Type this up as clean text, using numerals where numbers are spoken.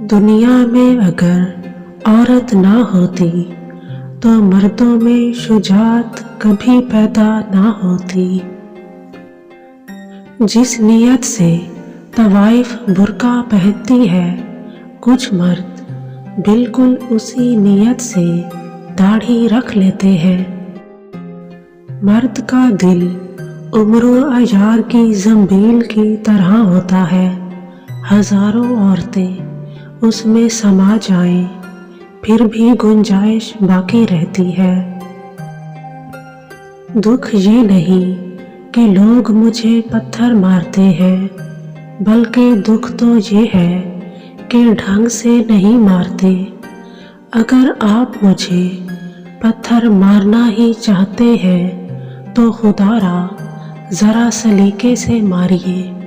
دنیا میں اگر عورت نہ ہوتی تو مردوں میں شجاعت کبھی پیدا نہ ہوتی۔ جس نیت سے طوائف برقع پہنتی ہے کچھ مرد بالکل اسی نیت سے داڑھی رکھ لیتے ہیں۔ مرد کا دل عمر و اجار کی زنبیل کی طرح ہوتا ہے، ہزاروں عورتیں اس میں سما جائیں پھر بھی گنجائش باقی رہتی ہے۔ دکھ یہ نہیں کہ لوگ مجھے پتھر مارتے ہیں، بلکہ دکھ تو یہ ہے کہ ڈھنگ سے نہیں مارتے۔ اگر آپ مجھے پتھر مارنا ہی چاہتے ہیں تو خدا را ذرا سلیقے سے ماریے۔